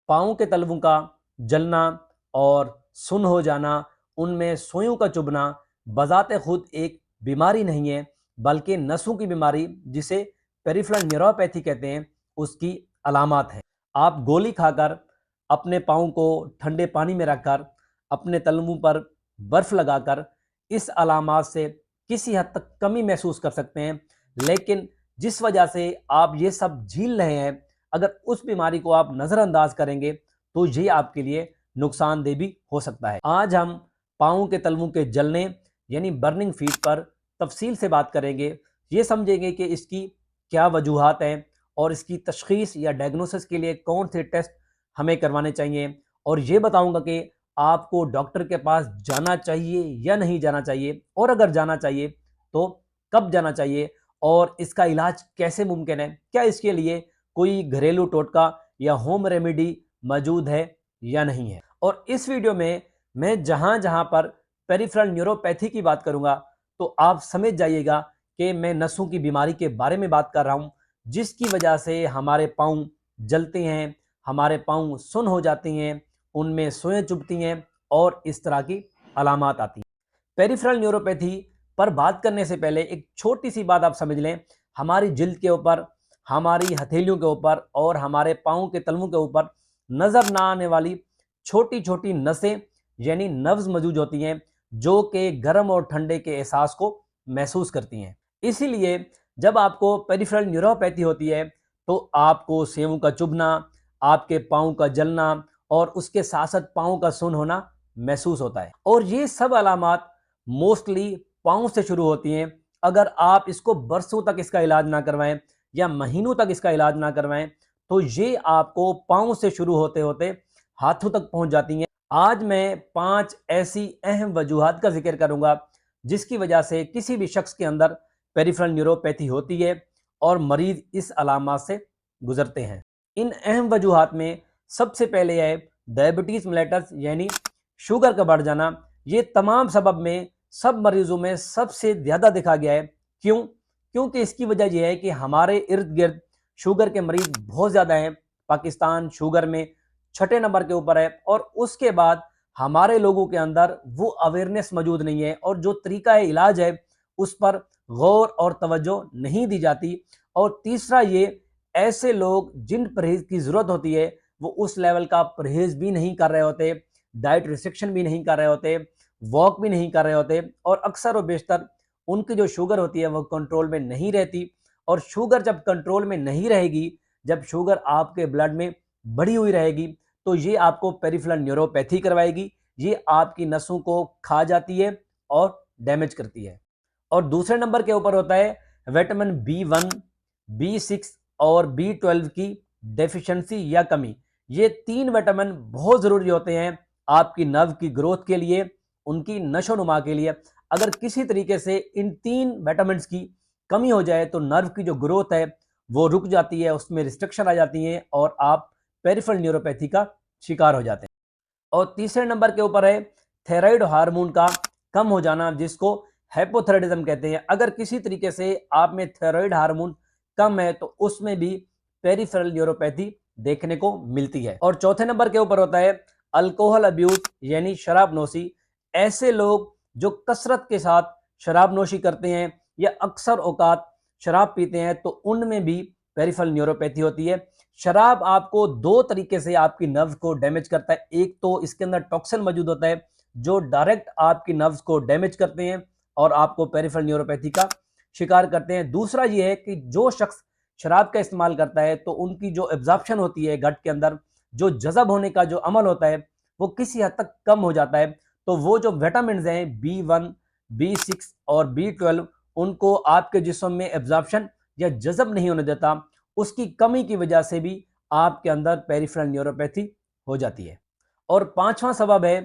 पाँव के तलवों का जलना और सुन्न हो जाना, उनमें सुइयों का चुभना बज़ाते खुद एक बीमारी नहीं है, बल्कि नसों की बीमारी जिसे पेरिफेरल न्यूरोपैथी कहते हैं, उसकी अलामात है। आप गोली खाकर अपने पाँव को ठंडे पानी में रखकर अपने तलवों पर बर्फ लगाकर इस अलामात से किसी हद तक कमी महसूस कर सकते हैं, लेकिन जिस वजह से आप ये सब झेल रहे हैं, अगर उस बीमारी को आप नज़रअंदाज करेंगे तो ये आपके लिए नुकसानदेह भी हो सकता है। आज हम पाँव के तलवों के जलने यानी बर्निंग फीट पर तफसील से बात करेंगे। ये समझेंगे कि इसकी क्या वजूहात हैं और इसकी तशखीस या डायग्नोसिस के लिए कौन से टेस्ट हमें करवाने चाहिए, और ये बताऊंगा कि आपको डॉक्टर के पास जाना चाहिए या नहीं जाना चाहिए, और अगर जाना चाहिए तो कब जाना चाहिए, और इसका इलाज कैसे मुमकिन है, क्या इसके लिए कोई घरेलू टोटका या होम रेमेडी मौजूद है या नहीं है। और इस वीडियो में मैं जहां जहां पर पेरिफेरल न्यूरोपैथी की बात करूंगा तो आप समझ जाइएगा कि मैं नसों की बीमारी के बारे में बात कर रहा हूं, जिसकी वजह से हमारे पाँव जलते हैं, हमारे पाँव सुन्न हो जाते हैं, उनमें सुएं चुभती हैं और इस तरह की अलामात आती हैं। पेरिफेरल न्यूरोपैथी पर बात करने से पहले एक छोटी सी बात आप समझ लें। हमारी जिल्द के ऊपर, हमारी हथेलियों के ऊपर और हमारे पाँव के तलवों के ऊपर नजर ना आने वाली छोटी छोटी नसें यानी नर्व्स मौजूद होती हैं, जो कि गर्म और ठंडे के एहसास को महसूस करती हैं। इसीलिए जब आपको पेरिफेरल न्यूरोपैथी होती है तो आपको सेवों का चुभना, आपके पाँव का जलना और उसके साथ साथ पाँव का सुन्न होना महसूस होता है। और ये सब अलामात मोस्टली पाँव से शुरू होती हैं। अगर आप इसको बरसों तक इसका इलाज ना करवाएं या महीनों तक इसका इलाज ना करवाएं तो ये आपको पाँव से शुरू होते होते हाथों तक पहुंच जाती हैं। आज मैं 5 ऐसी अहम वजूहात का जिक्र करूंगा जिसकी वजह से किसी भी शख्स के अंदर पेरिफेरल न्यूरोपैथी होती है और मरीज इस अलामात से गुजरते हैं। इन अहम वजूहात में सबसे पहले है डायबिटीज मेलेटस यानी शुगर का बढ़ जाना। ये तमाम सबब में सब मरीजों में सबसे ज्यादा देखा गया है। क्यों? क्योंकि इसकी वजह यह है कि हमारे इर्द गिर्द शुगर के मरीज बहुत ज्यादा हैं। पाकिस्तान शुगर में 6ठे नंबर के ऊपर है, और उसके बाद हमारे लोगों के अंदर वो अवेयरनेस मौजूद नहीं है और जो तरीका है इलाज है उस पर गौर और तवज्जो नहीं दी जाती। और तीसरा ये, ऐसे लोग जिन परहेज की जरूरत होती है वो उस लेवल का परहेज भी नहीं कर रहे होते, डाइट रिस्ट्रिक्शन भी नहीं कर रहे होते, वॉक भी नहीं कर रहे होते, और अक्सर और बेशतर उनकी जो शुगर होती है वो कंट्रोल में नहीं रहती। और शुगर जब कंट्रोल में नहीं रहेगी, जब शुगर आपके ब्लड में बढ़ी हुई रहेगी, तो ये आपको पेरिफेरल न्यूरोपैथी करवाएगी। ये आपकी नसों को खा जाती है और डैमेज करती है। और दूसरे नंबर के ऊपर होता है विटामिन B1, B6 और B12 की डेफिशिएंसी या कमी। ये 3 विटामिन बहुत जरूरी होते हैं आपकी नर्व की ग्रोथ के लिए, उनकी नशोनुमा के लिए। अगर किसी तरीके से इन 3 विटामिन की कमी हो जाए तो नर्व की जो ग्रोथ है वो रुक जाती है, उसमें रिस्ट्रिक्शन आ जाती है और आप पेरिफेरल न्यूरोपैथी का शिकार हो जाते हैं। और तीसरे नंबर के ऊपर है थायराइड हार्मोन का कम हो जाना, जिसको हाइपोथायराइडिज्म कहते हैं। अगर किसी तरीके से आप में थायराइड हार्मोन कम है तो उसमें भी पेरिफेरल न्यूरोपैथी देखने को मिलती है। और चौथे नंबर के ऊपर होता है अल्कोहल अब्यूज यानी शराब नोशी। ऐसे लोग जो कसरत के साथ शराब नोशी करते हैं या अक्सर औकात शराब पीते हैं तो उनमें भी पेरिफेरल न्यूरोपैथी होती है। शराब आपको 2 तरीके से आपकी नर्व को डैमेज करता है। एक तो इसके अंदर टॉक्सिन मौजूद होता है जो डायरेक्ट आपकी नर्व्स को डैमेज करते हैं और आपको पेरिफेरल न्यूरोपैथी का शिकार करते हैं। दूसरा ये है कि जो शख्स शराब का इस्तेमाल करता है तो उनकी जो एब्जॉर्प्शन होती है गट के अंदर, जो जज़ब होने का जो अमल होता है वो किसी हद तक कम हो जाता है। तो वो जो विटामिन हैं B1, B6 और B12, उनको आपके जिस्म में एब्जॉर्प्शन या जज़ब नहीं होने देता। उसकी कमी की वजह से भी आपके अंदर पेरिफेरल न्यूरोपैथी हो जाती है। और पांचवा सबब है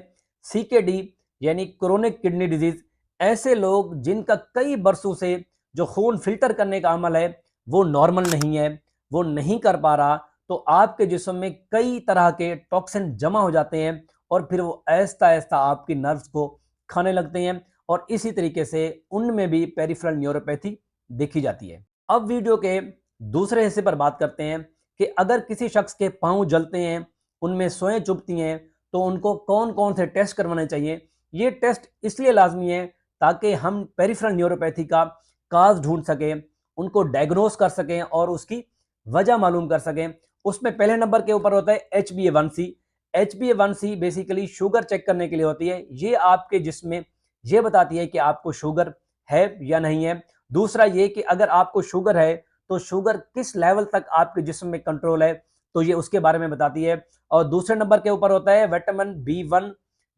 CKD यानी क्रोनिक किडनी डिजीज। ऐसे लोग जिनका कई बरसों से जो खून फिल्टर करने का अमल है वो नॉर्मल नहीं है, वो नहीं कर पा रहा, तो आपके जिस्म में कई तरह के टॉक्सिन जमा हो जाते हैं और फिर वो आहिस्ता आहिस्ता आपकी नर्व्स को खाने लगते हैं, और इसी तरीके से उनमें भी पेरिफेरल न्यूरोपैथी देखी जाती है। अब वीडियो के दूसरे हिस्से पर बात करते हैं कि अगर किसी शख्स के पाँव जलते हैं, उनमें सोएं चुभती हैं, तो उनको कौन कौन से टेस्ट करवाने चाहिए। ये टेस्ट इसलिए लाजमी है ताकि हम पेरिफेरल न्यूरोपैथी का काज ढूंढ सकें, उनको डायग्नोस कर सकें और उसकी वजह मालूम कर सकें। उसमें पहले नंबर के ऊपर होता है HbA1c। HbA1c basically sugar check करने के लिए होती है। ये आपके जिस्म में ये बताती है कि आपको शुगर है या नहीं है। दूसरा ये कि अगर आपको शुगर है तो शुगर किस लेवल तक आपके जिस्म में कंट्रोल है, तो ये उसके बारे में बताती है। और दूसरे नंबर के ऊपर होता है विटामिन B1,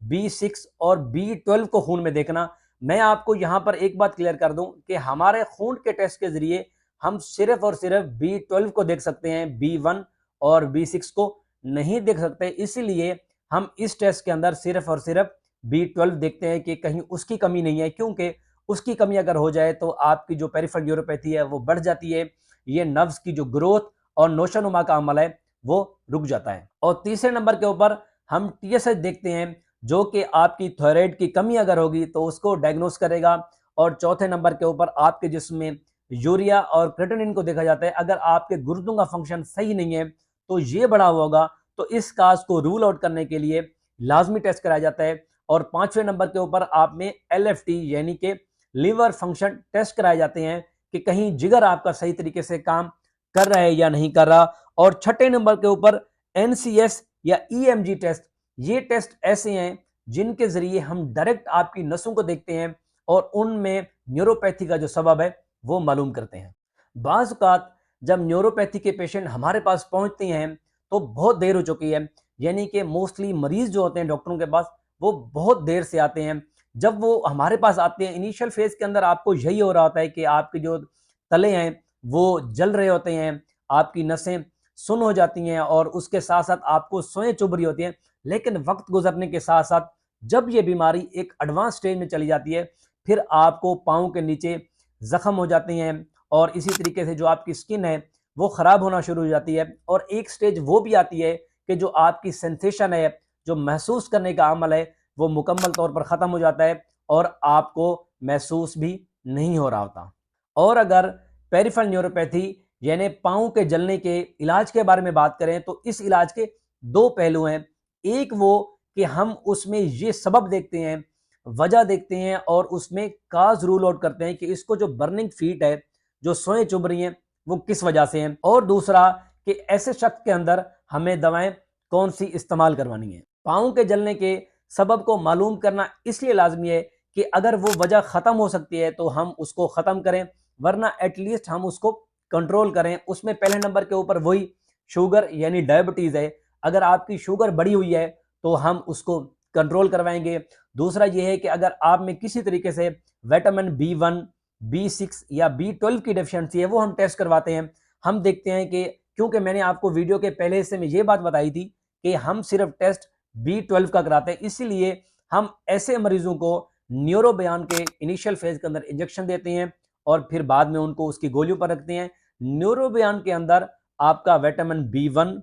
B6 और B12 को खून में देखना। मैं आपको यहां पर एक बात क्लियर कर दूं कि हमारे खून के टेस्ट के जरिए हम सिर्फ और सिर्फ B12 को देख सकते हैं, B1 और B6 को नहीं देख सकते। इसीलिए हम इस टेस्ट के अंदर सिर्फ और सिर्फ B12 देखते हैं कि कहीं उसकी कमी नहीं है, क्योंकि उसकी कमी अगर हो जाए तो आपकी जो पेरिफेरल न्यूरोपैथी है वो बढ़ जाती है। ये नर्व्स की जो ग्रोथ और नोशोनुमा का अमल है वो रुक जाता है। और तीसरे नंबर के ऊपर हम TSH देखते हैं, जो कि आपकी थायराइड की कमी अगर होगी तो उसको डायग्नोस करेगा। और चौथे नंबर के ऊपर आपके जिस्म में यूरिया और क्रेटिनिन को देखा जाता है। अगर आपके गुर्दों का फंक्शन सही नहीं है तो ये बढ़ा हुआ होगा, तो इस काज को रूल आउट करने के लिए लाजमी टेस्ट कराया जाता है। और पांचवें नंबर के ऊपर आप में LFT यानी कि लीवर फंक्शन टेस्ट कराए जाते हैं कि कहीं जिगर आपका सही तरीके से काम कर रहा है या नहीं कर रहा। और छठे नंबर के ऊपर NCS या EMG टेस्ट। ये टेस्ट ऐसे हैं जिनके जरिए हम डायरेक्ट आपकी नसों को देखते हैं और उनमें न्यूरोपैथी का जो सबब है वो मालूम करते हैं। बाज़ औक़ात जब न्यूरोपैथी के पेशेंट हमारे पास पहुंचते हैं तो बहुत देर हो चुकी है, यानी कि मोस्टली मरीज जो होते हैं डॉक्टरों के पास वो बहुत देर से आते हैं। जब वो हमारे पास आते हैं इनिशियल फेज के अंदर आपको यही हो रहा होता है कि आपके जो तले हैं वो जल रहे होते हैं, आपकी नसें सुन्न हो जाती हैं और उसके साथ साथ आपको सोएं चुभ रही होती हैं। लेकिन वक्त गुजरने के साथ साथ जब ये बीमारी एक एडवांस स्टेज में चली जाती है, फिर आपको पाँव के नीचे जख्म हो जाते हैं और इसी तरीके से जो आपकी स्किन है वो खराब होना शुरू हो जाती है। और एक स्टेज वो भी आती है कि जो आपकी सेंसेशन है, जो महसूस करने का अमल है, वो मुकम्मल तौर पर ख़त्म हो जाता है और आपको महसूस भी नहीं हो रहा होता। और अगर पेरिफेरल न्यूरोपैथी यानी पाँव के जलने के इलाज के बारे में बात करें तो इस इलाज के दो पहलू हैं। एक वो कि हम उसमें ये सबब देखते हैं, वजह देखते हैं और उसमें काज रूल आउट करते हैं कि इसको जो बर्निंग फीट है, जो सोएं चुभ रही हैं, वो किस वजह से हैं। और दूसरा कि ऐसे शख्स के अंदर हमें दवाएं कौन सी इस्तेमाल करवानी है। पाँव के जलने के सबब को मालूम करना इसलिए लाजमी है कि अगर वो वजह ख़त्म हो सकती है तो हम उसको ख़त्म करें, वरना एटलीस्ट हम उसको कंट्रोल करें। उसमें पहले नंबर के ऊपर वही शुगर यानी डायबिटीज़ है। अगर आपकी शुगर बढ़ी हुई है तो हम उसको कंट्रोल करवाएंगे। दूसरा ये है कि अगर आप में किसी तरीके से विटामिन B1, B6 या B12 की डेफिशिएंसी है वो हम टेस्ट करवाते हैं। हम देखते हैं कि क्योंकि मैंने आपको वीडियो के पहले हिस्से में ये बात बताई थी कि हम सिर्फ टेस्ट B12 का कराते हैं, इसीलिए हम ऐसे मरीजों को न्यूरोबयान के इनिशियल फेज के अंदर इंजेक्शन देते हैं और फिर बाद में उनको उसकी गोलियों पर रखते हैं। न्यूरोबयान के अंदर आपका विटामिन B1,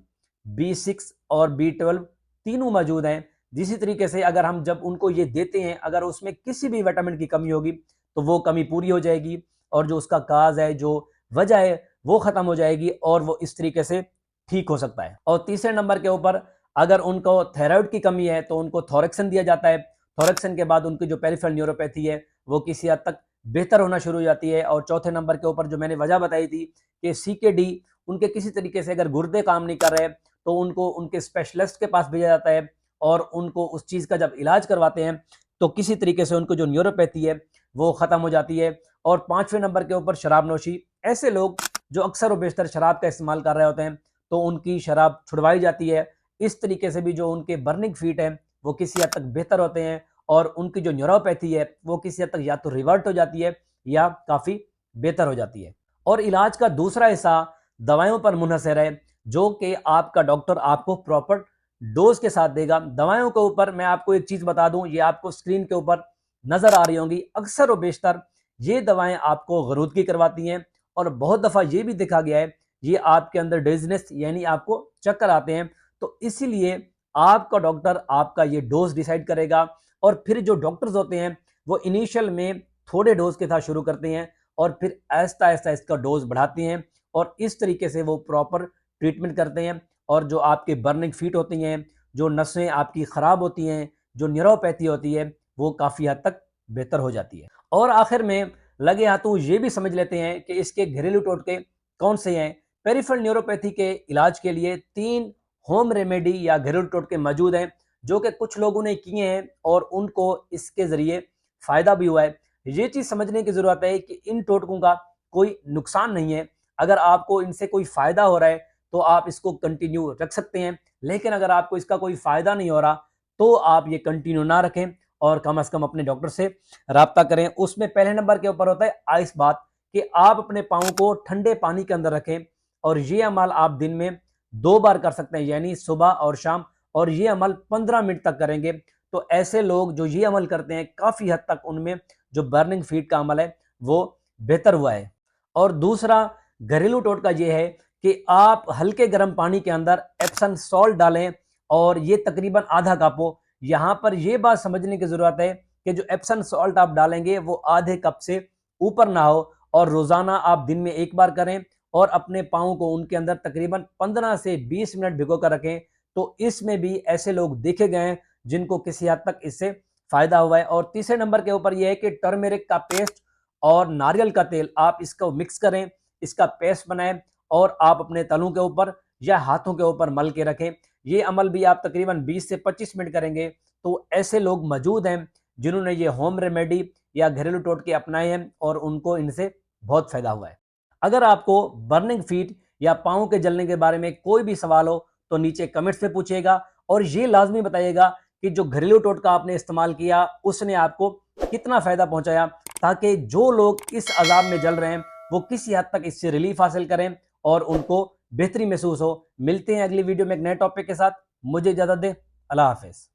B6 और B12 तीनों मौजूद हैं। जिसी तरीके से अगर हम जब उनको ये देते हैं, अगर उसमें किसी भी विटामिन की कमी होगी तो वो कमी पूरी हो जाएगी और जो उसका काज है, जो वजह है, वो खत्म हो जाएगी और वो इस तरीके से ठीक हो सकता है। और तीसरे नंबर के ऊपर अगर उनको थायराइड की कमी है तो उनको थोरेक्सिन दिया जाता है। थोरेक्सिन के बाद उनकी जो पेरिफेरल न्यूरोपैथी है वो किसी हद तक बेहतर होना शुरू हो जाती है। और चौथे नंबर के ऊपर जो मैंने वजह बताई थी कि CKD, उनके किसी तरीके से अगर गुर्दे काम नहीं कर रहे तो उनको उनके स्पेशलिस्ट के पास भेजा जाता है और उनको उस चीज़ का जब इलाज करवाते हैं तो किसी तरीके से उनको जो न्यूरोपैथी है वो ख़त्म हो जाती है। और पाँचवें नंबर के ऊपर शराब नोशी। ऐसे लोग जो अक्सर व बेशतर शराब का इस्तेमाल कर रहे होते हैं तो उनकी शराब छुड़वाई जाती है। इस तरीके से भी जो उनके बर्निंग फीट हैं वो किसी हद तक बेहतर होते हैं और उनकी जो न्यूरोपैथी है वो किसी हद तक या तो रिवर्ट हो जाती है या काफ़ी बेहतर हो जाती है। और इलाज का दूसरा हिस्सा दवाइयों पर मुनहसर है, जो कि आपका डॉक्टर आपको प्रॉपर डोज के साथ देगा। दवाइयों के ऊपर मैं आपको एक चीज़ बता दूं, ये आपको स्क्रीन के ऊपर नज़र आ रही होंगी। अक्सर व बेशतर ये दवाएं आपको गरूदगी करवाती हैं और बहुत दफ़ा ये भी देखा गया है ये आपके अंदर डिजीनेस यानी आपको चक्कर आते हैं। तो इसीलिए आपका डॉक्टर आपका ये डोज डिसाइड करेगा और फिर जो डॉक्टर्स होते हैं वो इनिशियल में थोड़े डोज के साथ शुरू करते हैं और फिर आहिस्ता आहिस्ता इसका डोज बढ़ाते हैं और इस तरीके से वो प्रॉपर ट्रीटमेंट करते हैं और जो आपके बर्निंग फीट होती हैं, जो नसें आपकी ख़राब होती हैं, जो न्यूरोपैथी होती है, वो काफ़ी हद तक बेहतर हो जाती है। और आखिर में लगे हाथों ये भी समझ लेते हैं कि इसके घरेलू टोटके कौन से हैं। पेरिफेरल न्यूरोपैथी के इलाज के लिए 3 होम रेमेडी या घरेलू टोटके मौजूद हैं, जो कि कुछ लोगों ने किए हैं और उनको इसके ज़रिए फ़ायदा भी हुआ है। ये चीज़ समझने की ज़रूरत है कि इन टोटकों का कोई नुकसान नहीं है। अगर आपको इनसे कोई फ़ायदा हो रहा है, तो आप इसको कंटिन्यू रख सकते हैं, लेकिन अगर आपको इसका कोई फ़ायदा नहीं हो रहा, तो आप ये कंटिन्यू ना रखें और कम से कम अपने डॉक्टर से राब्ता करें। उसमें पहले नंबर के ऊपर होता है आइस बाथ, कि आप अपने पाँव को ठंडे पानी के अंदर रखें और ये अमल आप दिन में 2 बार कर सकते हैं, यानी सुबह और शाम, और ये अमल 15 मिनट तक करेंगे। तो ऐसे लोग जो ये अमल करते हैं, काफ़ी हद तक उनमें जो बर्निंग फीट का अमल है, वो बेहतर हुआ है। और दूसरा घरेलू टोटका ये है कि आप हल्के गर्म पानी के अंदर एप्सम सॉल्ट डालें और ये तकरीबन आधा कप हो। यहाँ पर ये बात समझने की ज़रूरत है कि जो एप्सम सॉल्ट आप डालेंगे वो आधे कप से ऊपर ना हो, और रोज़ाना आप दिन में 1 बार करें और अपने पाँव को उनके अंदर तकरीबन 15 से 20 मिनट भिगो कर रखें। तो इसमें भी ऐसे लोग देखे गए हैं जिनको किसी हद तक इससे फ़ायदा हुआ है। और तीसरे नंबर के ऊपर यह है कि टर्मेरिक का पेस्ट और नारियल का तेल आप इसको मिक्स करें, इसका पेस्ट बनाएं और आप अपने तलों के ऊपर या हाथों के ऊपर मल के रखें। ये अमल भी आप तकरीबन 20 से 25 मिनट करेंगे। तो ऐसे लोग मौजूद हैं जिन्होंने ये होम रेमेडी या घरेलू टोटके अपनाए हैं और उनको इनसे बहुत फ़ायदा हुआ है। अगर आपको बर्निंग फीट या पाँव के जलने के बारे में कोई भी सवाल हो, तो नीचे कमेंट्स में पूछिएगा और ये लाज़मी बताइएगा कि जो घरेलू टोटका आपने इस्तेमाल किया, उसने आपको कितना फ़ायदा पहुँचाया, ताकि जो लोग इस अज़ाब में जल रहे हैं, वो किसी हद तक इससे रिलीफ़ हासिल करें और उनको बेहतरी महसूस हो। मिलते हैं अगली वीडियो में एक नए टॉपिक के साथ। मुझे इजाज़त दें। अल्लाह हाफ़िज़।